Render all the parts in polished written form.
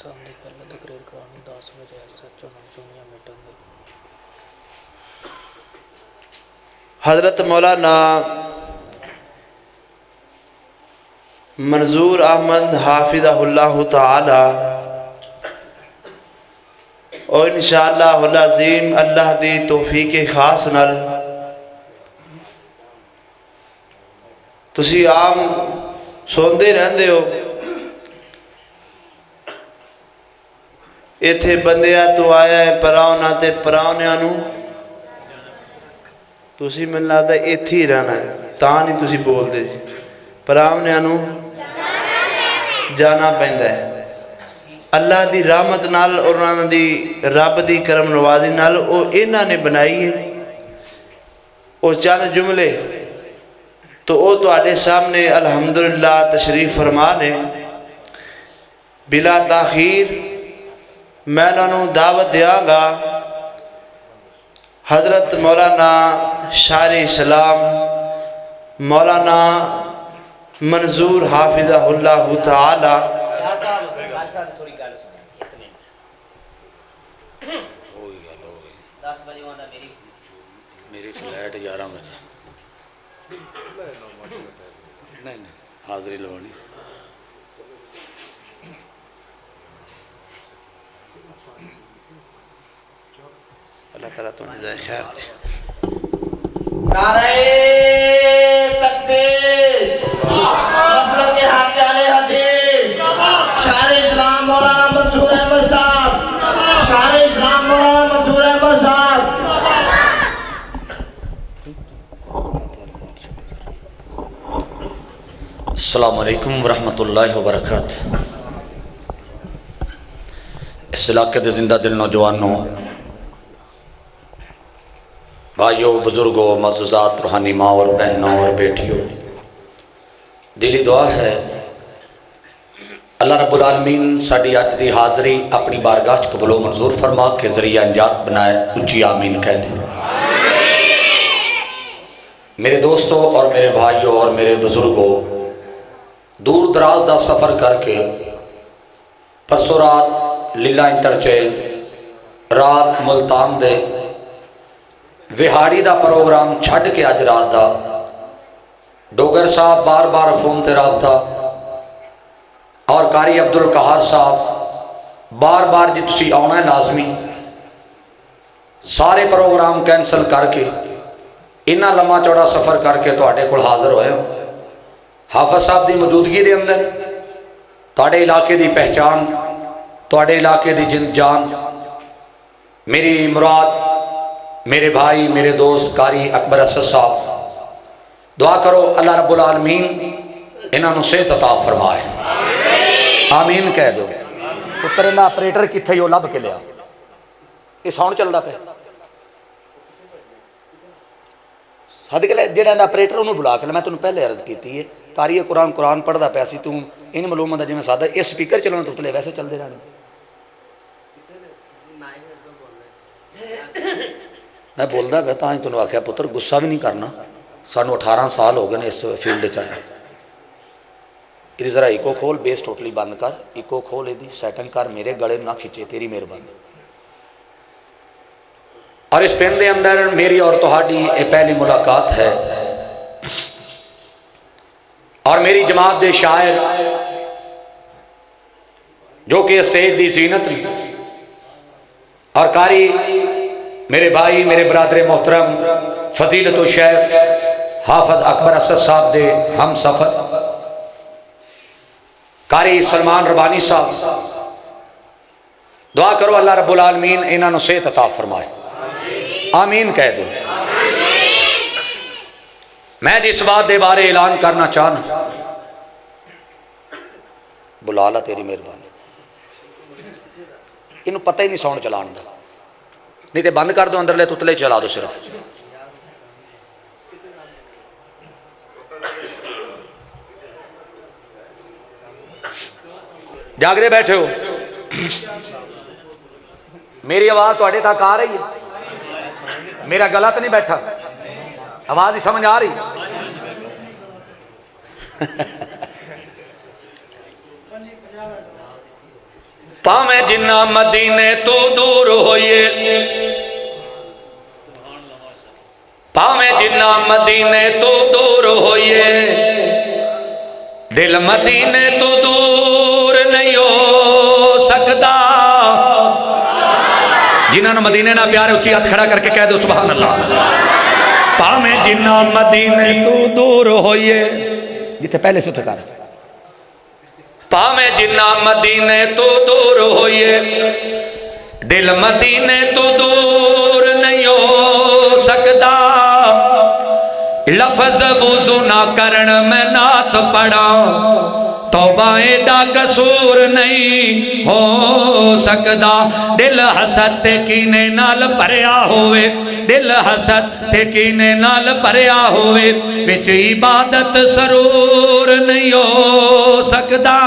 ਸਾਹਮਣੇ ਪਹਿਲਾਂ ਤਕਰੀਰ ਕਰਾਉਣੀ 10 ਵਜੇ SHO ਮੰਜੂਨੀਆਂ ਮੀਟਿੰਗ حضرت مولانا منظور احمد حافظہ اللہ تعالی اور انشاءاللہ العظیم اللہ دی توفیق خاص نال تسی عام سوندے رہندے ہو ایتھے بندیاں تو آیا ہے پراؤنا تے پراؤنیاں نو تسی من لگتا ہے ایتھے ہی رہنا ہے تاں نہیں تسی بول دے پراؤنیاں نو جانا پہندہ ہے اللہ دی رحمت نال اور انہاں دی رب دی کرم نوازی نال او انہاں نے بنائی ہے او چند جملے تو او تو آڑے سامنے الحمدللہ تشریف فرمانے بلا تاخیر میں انہوں دعوت دیاں گا حضرت مولانا شاعر اسلام مولانا منظور حافظہ اللہ تعالی میری فلائٹ 11 بجے نہیں حاضری لوانی اللہ تعالیٰ تو جزائے خیر دے نعرہ تکبیر مسلک حق علیہ حدیث شاعر اسلام مولانا منظور احمد صاحب شاعر اسلام مولانا منظور احمد صاحب السلام علیکم ورحمۃ اللہ وبرکاتہ اس علاقے دے زندہ دل نوجوانوں بھائیوں بزرگوں معززات روحانی ماں اور بہنوں اور بیٹیوں دلی دعا ہے اللہ رب العالمین ساڑی آج دی حاضری اپنی بارگاہ قبول و منظور فرما کے ذریعہ انجات بنائے اونچی آمین کہہ دیں میرے دوستوں اور میرے بھائیوں اور میرے بزرگوں دور دراز دا سفر کر کے پرسوں رات لیلا انٹرچینج رات ملتان دے وہاڑی دا پروگرام چھڑ کے اج رات دا ڈوگر صاحب بار بار فون تے رابطہ اور قاری عبدالقہار صاحب بار بار جی تسی آنا ہے لازمی سارے پروگرام کینسل کر کے انہا لمحہ چوڑا سفر کر کے تو آٹے کل حاضر ہوئے ہو حافظ صاحب دی موجودگی دے اندر تواڈے علاقے دی پہچان تواڈے علاقے دی جند جان میری مراد میرے بھائی میرے دوست قاری اکبر اسد صاحب دعا کرو اللہ رب العالمین انہاں نو صحت عطا فرمائے آمین کہہ دو پتر انہاں آپریٹر کتھے یو لب کے لیا یہ ساؤنڈ چل رہا پہ صدقے لے جیڑا انہاں آپریٹر انہوں بلا کے لیا میں تنہوں پہلے عرض کیتی ہے قاری قرآن پڑھ دا پیسی تو ان معلوم دا جو میں سادہ اس سپیکر چلانا تو تلے ویسے چل دے رہا میں بول دا کہتا ہاں تنہوں آکھیا پتر گسا بھی نہیں کرنا سانو 18 سال ہو گئے اس فیلڈ چاہے یہ ذرا ایکو کھول بیس ٹوٹلی بند کر ایکو کھول یہ سیٹنگ کر میرے گلے نہ کھچے تیری مہربانی اور اس پین دے اندر میری اور تہاڈی یہ پہلی ملاقات ہے اور میری جماعت دے شاعر جو کہ اسٹیج دی زینت اور قاری میرے بھائی میرے برادر محترم فضیلت و شیخ حافظ اکبر اسد صاحب دے ہم سفر قاری سلمان ربانی صاحب دعا کرو اللہ رب العالمین انہاں نو صحت عطا فرمائے آمین کہہ دو میں جس بات دے بارے اعلان کرنا چاہنا بلالا تیری مہربانی انہوں پتہ ہی نہیں ساؤنڈ چلان دا نہیں تے بند کر دو اندر لے تتلے چلا دو صرف جاگ دے بیٹھے ہو میری آواز تو اڑے تک آ رہی ہے میرا گلا تو نہیں بیٹھا آواز ہی سمجھ آ رہی پاویں جنہ مدینے تو دور ہوئے پاویں جنہ مدینے تو دور ہوئے دل مدینے تو دور نہیں ہو سکتا جنہوں نے مدینے نہ پیارے اچھی ہاتھ کھڑا کر کے کہہ دو سبحان اللہ پاویں جنہ مدینے تو دور ہوئے جتے پہلے سے اتھکا پاویں جنہ مدینے تو دور ہوئے دل مدینے تو دور نہیں ہو سکتا لفظ وضو نہ کرن میں نعت پڑھا توبہ ایڈا قصور نہیں ہو سکتا دل حسد تے کینے نال بھریا ہوئے دل حسد تے کینے نال بھریا ہوئے وچ عبادت سرور نہیں ہو سکتا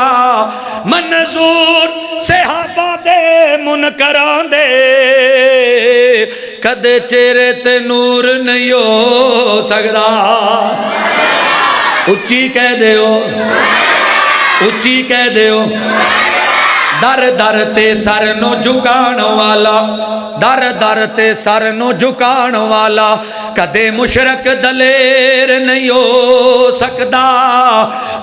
منظور صحابہ دے منکران دے کدے چہرے تے نور نہیں ہو سکتا اچھی کہہ دیو اچھی کہہ دیو در در تے سر نو جھکان والا در در تے سر نو جھکان والا کدے مشرک دلیر نہیں ہو سکتا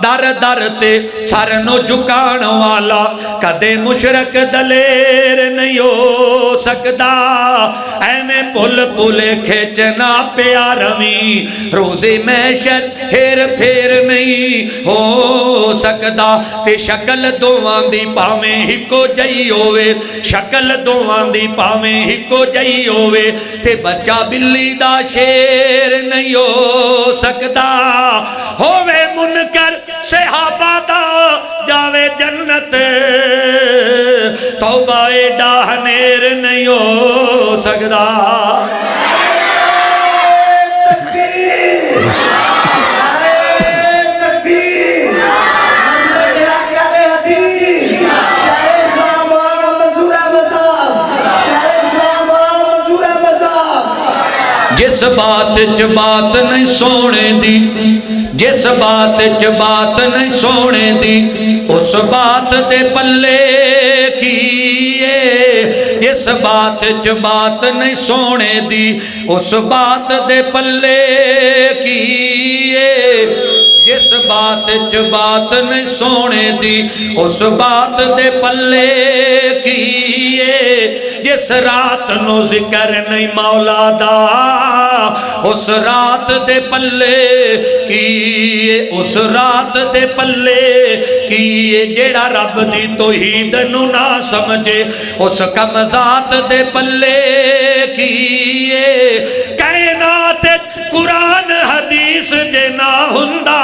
در در تے سر نو جھکان والا کدے مشرک دلیر نہیں ہو سکتا اے میں پل پلے کھیچنا پیا روی روزے محشر ہیر پھیر نہیں ہو سکتا تے شکل دوان دی پاویں ہکو جئی ہوئے شکل دوان دی پاویں ہکو جئی ہوئے تے بچہ بلی دا شیر نہیں ہو سکتا ہوئے منکر صحابہ دا جاوے جنت توبہ ایڈا ہنیر نہیں ہو سکتا جس بات چ بات نہیں سونے دی جس بات چ بات نہیں سونے دی اس بات دے پلے کیے جس بات چ بات نہیں سونے دی اس بات دے پلے کیے جس بات چ بات نہیں سونے دی اس بات دے پلے کیے جس رات نو ذکر نہیں مولا دا اس رات دے پلے کیے اس رات دے پلے کیے جیڑا رب دی توحید نو نہ سمجھے اس کم ذات دے پلے کیے کائنات قرآن حدیث جے نہ ہندا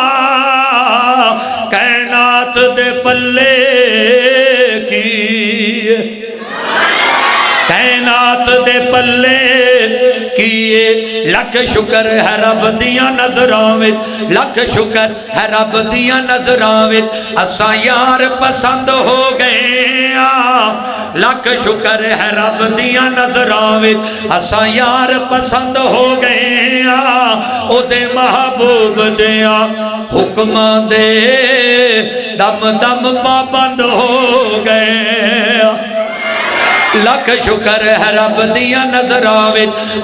کائنات دے پلے کیے کائنات دے پلے کیے لکھ شکر ہے رب دیاں نظراں لکھ شکر ہے رب دیاں نظراں اساں یار پسند ہو گئے لکھ شکر ہے رب دیاں نظراں اساں یار پسند ہو گئے او دے محبوب دیاں حکماں دے دم دم پابند ہو گئے لکھ شکر ہے رب دیاں نظراں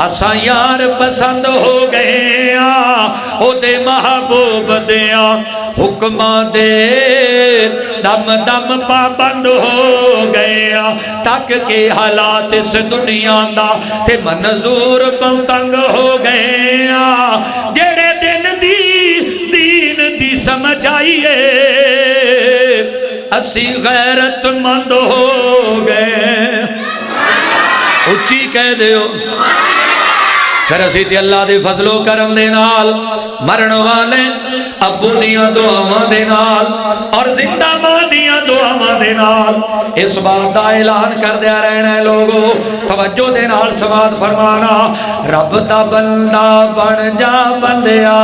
اساں یار پسند ہو گئے او دے محبوب دیاں حکماں دے دم دم پابند ہو گئے تک کہ حالات اس دنیا دا تے منظور بہت تنگ ہو گئے جڑے دن دی دین دی سمجھ آئیے اسی غیرت مند ہو گئے اچھی کہہ دیو پھر اسی تے اللہ دے فضل و کرم دے نال مرن والے ابو دیاں دعاواں دے نال اور زندہ ماں دیاں دعاواں دے نال اس بات دا اعلان کر دیا رہنا ہے لوگو توجہ دے نال سماعت فرمانا رب دا بندہ بن جا بندیا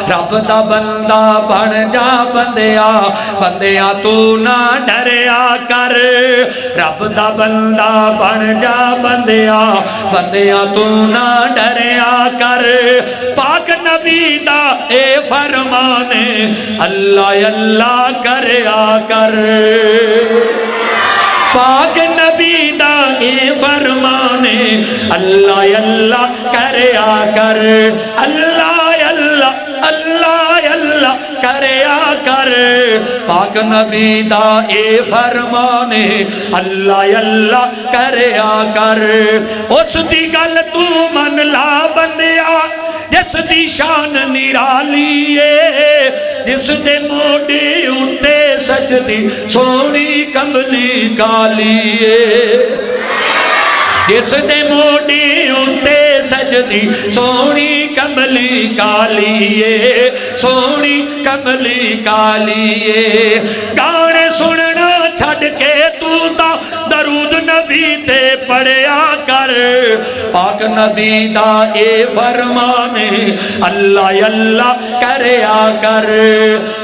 رب دا بندہ بن جا بندیا بندیا تو نہ ڈریا کر رب دا بندہ بن جا بندیا بندیا تو نہ ڈریا کر پاک نبی دا اے فرمانے اللہ اللہ کریا کر پاک نبی دا اے فرمانے اللہ اللہ کریا کر اللہ اللہ اللہ اللہ کریا کر پاک نبی دا اے فرمانے اللہ اللہ کریا کر اس دی گل تو من لا بندیا جس دی شان نرالی ہے جس دے موڈے اتے سجدی سونی کملی کالی ہے جس دے موڈی اتے سجدی سونی کملی کالی ہے سونی کملی کالی ہے گانے سننا چھڑ کے تو تا درود نبی تے پڑھیا کر پاک نبی دا اے فرمانے اللہ اللہ کریا کر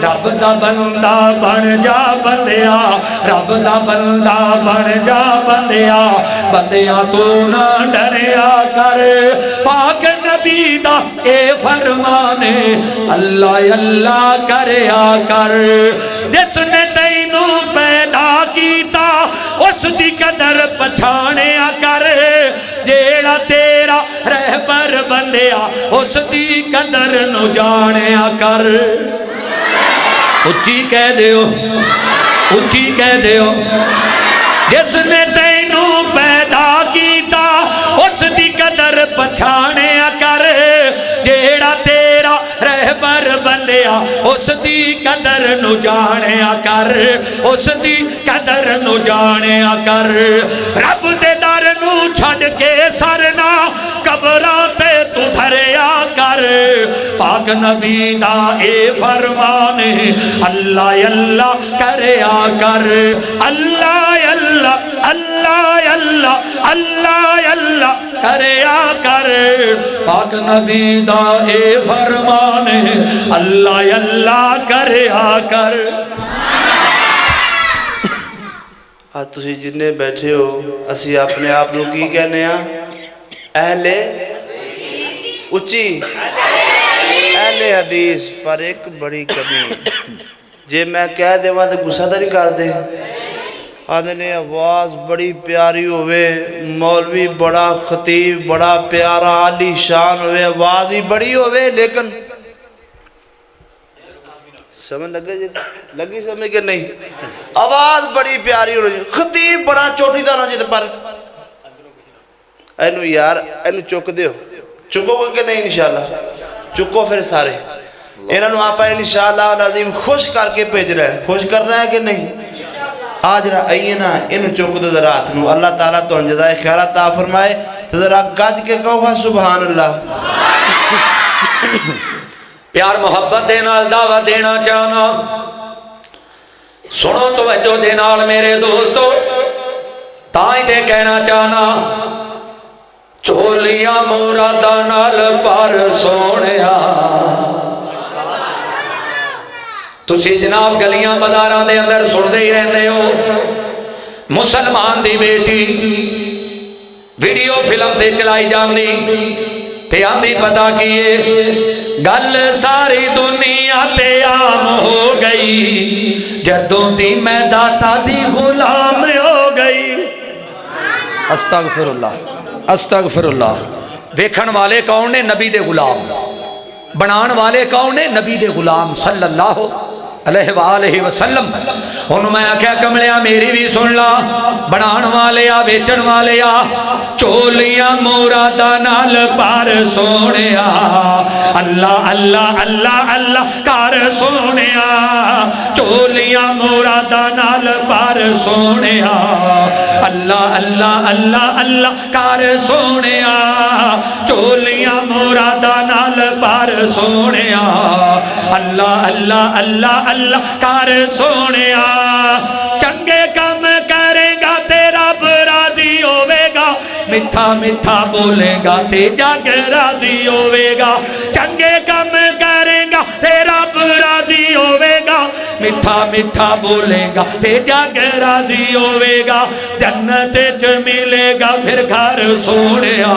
رب دا بندہ بن جا بندیا رب دا بندہ بن جا بندیا بندیا تو نہ ڈریا کر پاک نبی دا اے فرمانے اللہ اللہ کریا کر جس نے تینوں پیدا کیتا اس دی قدر پچھاڑیا کر جیڑا تیرا رہبر بندیا اس دی قدر نو جانیا کر اچھی کہہ دیو اچھی کہہ دیو جس نے تینوں پیدا کیتا اس دی قدر پچھاڑیا کر جیڑا تیرا رہبر بندیا اس دی قدر نو جانیا کر اس دی قدر نو جانیا کر رب دے در نو چھڑ کے سرنا قبراں تے تو دھریا کر پاک نبی دا اے فرمانے اللہ اللہ کریا کر اللہ اللہ اللہ اللہ اللہ اللہ کریا کر پاک نبی دا اے فرمانے اللہ اللہ کریا کر آج تسی جننے بیٹھے ہو اسی اپنے آپ لوگ کی کہنے ہیں اہل اچھی اہل حدیث پر ایک بڑی کمی جے میں کہہ دے وہاں تو غصہ تو نہیں کر دے آدھنے آواز بڑی پیاری ہوئے مولوی بڑا خطیب بڑا پیارا عالی شان ہوئے آواز بھی بڑی ہوئے لیکن سمجھ لگی سمجھ کے نہیں آواز بڑی پیاری ہوئی خطیب بڑا چوٹی دار ہو جیتے پر اینو یار اینو چک دیو چکو گے کہ نہیں انشاءاللہ چکو پھر سارے انہوں آپ انشاءاللہ العظیم خوش کر کے بھیج رہے ہیں خوش کر رہا ہے کہ نہیں آج رہا آئیے نا انہوں چک دو ذرات نو اللہ تعالیٰ تو جزائے خیرات تا فرمائے تو ذرا گج کے کہو سبحان اللہ پیار محبت دینا دعوت دینا چاہنا سنو توجہ دینا میرے دوستو تائیں دے کہنا چاہنا چولیاں مرادہ نال پر سونیا تسی جناب گلیاں بازاراں دے اندر سن دے ہی رہندے ہو مسلمان دی بیٹی ویڈیو فلم تے چلائی جاندی تے آندھی پتا کیے گل ساری دنیا تے عام ہو گئی جدوں دی میں داتا دی غلام ہو گئی استغفر اللہ استغفر اللہ ویکھن والے کون نے نبی دے غلام بنان والے کون نے نبی دے غلام صلی اللہ علیہ وآلہ وسلم انہوں میں آکھیا کملیاں میری بھی سن لا بنان والے آ ویچن والے آ چولیاں مرادہ نال پار سونے آ اللہ اللہ اللہ اللہ کار سونے آ چولیاں مرادہ نال پار سونے آ اللہ اللہ اللہ اللہ کار سونے آ چولیاں مرادہ نال پار سونے آ اللہ اللہ اللہ اللہ کار سونے آ چنگے کم کرے گا تیرا راضی ہوے گا میٹھا میٹھا بولے گا تے جگ راضی ہوے گا چنگے کم کرے گا تیرا راضی ہوے گا میٹھا میٹھا بولے گا تے جگ راضی ہوے گا جنت چ ملے گا پھر گھر سونے آ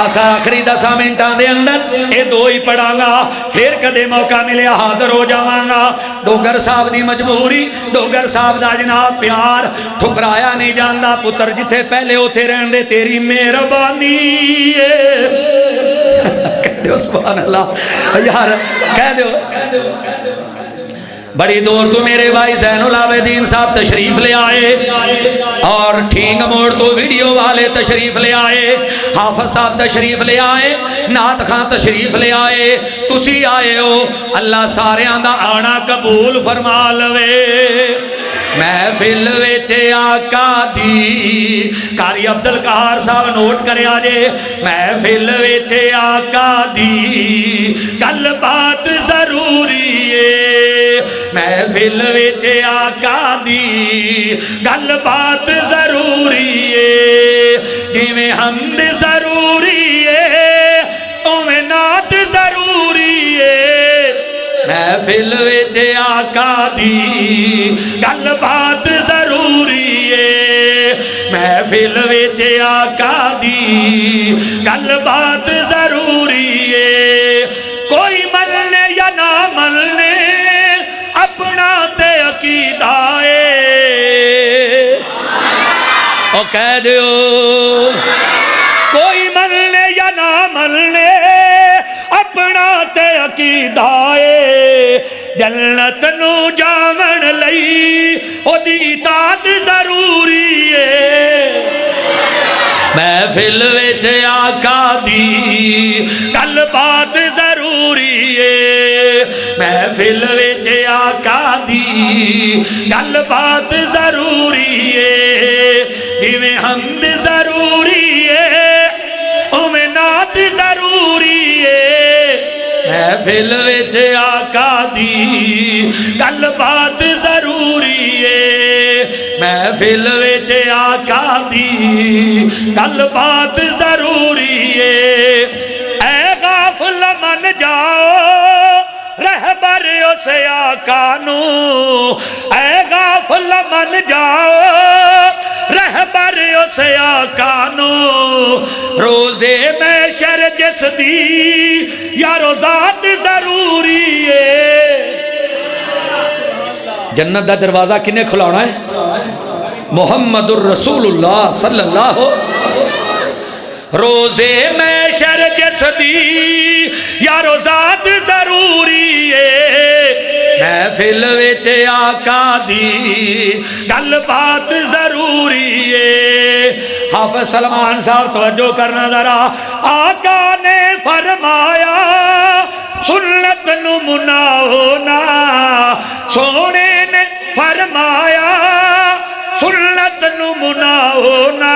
آسا آخری 10 منٹاں دے اندر اے دو ہی پڑھاں گا، پھر کدے موقع ملے حاضر ہو جاواں گا۔ ڈوگر صاحب دی مجبوری، ڈوگر صاحب دا جناب پیار ٹھکرایا نہیں جاندا، پتر جتھے پہلے اوتھے رہن دے، تیری مہربانی ہے۔ کہہ دیو سبحان اللہ یار، کہہ دیو بڑی دور تو میرے بھائی زین العابدین صاحب تشریف لے آئے، اور ٹھینگ موڑ تو ویڈیو والے تشریف لے آئے، حافظ صاحب تشریف لے آئے، نعت خان تشریف لے آئے، تسی آئے ہو، اللہ سارے آندہ آنا قبول فرما لوے۔ محفل وچ آقا دی، قاری عبدالقہار صاحب نوٹ کرے آجے، محفل وچ آقا دی گل بات ضروری ہے، محفل وچ آقا دی گل بات ضروری ہے، جویں حمد ضروری ہے اویں نعت ضروری ہے، محفل وچ آقا دی گل بات ضروری ہے، محفل وچ آقا دی گل بات ضروری ہے، کوئی مننے یا نہ مننے اپنا تے عقیدہ ہے، او کہہ دیو کوئی مننے یا نہ مننے اپنا تے عقیدہ ہے، جنت نو جاون لئی او دی اطاعت ضروری ہے، محفل وچ آقا دی گل بات ضروری ہے، محفل وچ آقا دی گل بات ضروری ہے، جویں حمد ضروری ہے اویں نعت ضروری ہے، محفل وچ آقا دی گل بات ضروری ہے، محفل وچ آقا دی گل بات ضروری ہے، اے غافل من جاؤ رہبر اس آقا نو، اے غافل من جاؤ رہبر اس آقا نو، روزے محشر جس دی یارو ذات ضروری ہے۔ جنت دا دروازہ کنے کھلانا ہے؟ محمد الرسول اللہ صلی اللہ روزے محشر جس دی یارو ذات ضروری ہے، محفل وچ آقا دی گل بات ضروری ہے۔ حافظ سلمان صاحب توجہ کرنا ذرا، آقا نے فرمایا سنت نو منا ہونا، سونے نے فرمایا سنت نو منا ہونا،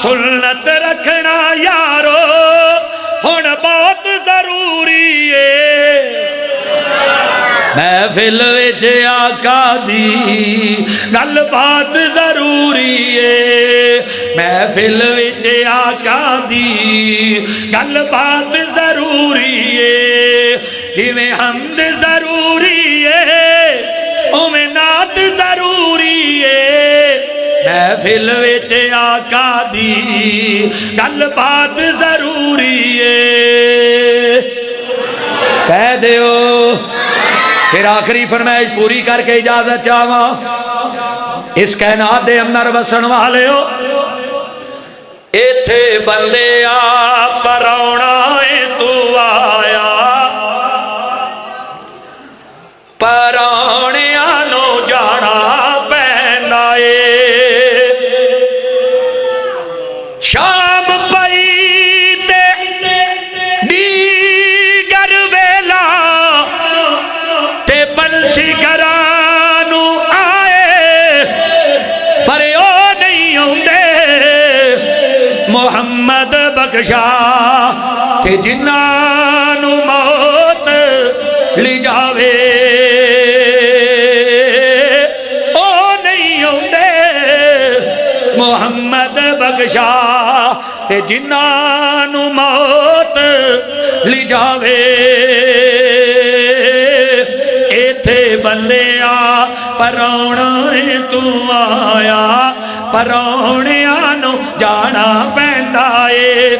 سنت رکھنا یارو ہن بہت ضروری ہے، محفل وچ آقا دی گل بات ضروری ہے، محفل وچ آقا دی گل بات ضروری ہے، جویں حمد ضروری ہے اویں نعت ضروری ہے، محفل وچ آقا دی گل بات ضروری ہے۔ کہہ دیو پھر آخری فرمائش پوری کر کے اجازت چاہواں، اس کائنات دے اندر وسن والے ہو، ایتھے بندے آ پراؤنا اے تو آیا، پراؤنیاں نو جانا پیندا اے، شام پئی تے دیگر ویلا تے پنچھی گرانو آئے، پر او نہیں ہوندے محمد بخشا کہ جنانو موت لی جاوے، محمد بخشا تے جنانو موت لی جاوے، ایتھے بندے آ پراؤنا تو آیا، پراؤنیاں نو جانا پیندا ਏ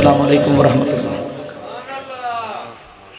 السلام علیکم ورحمۃ اللہ.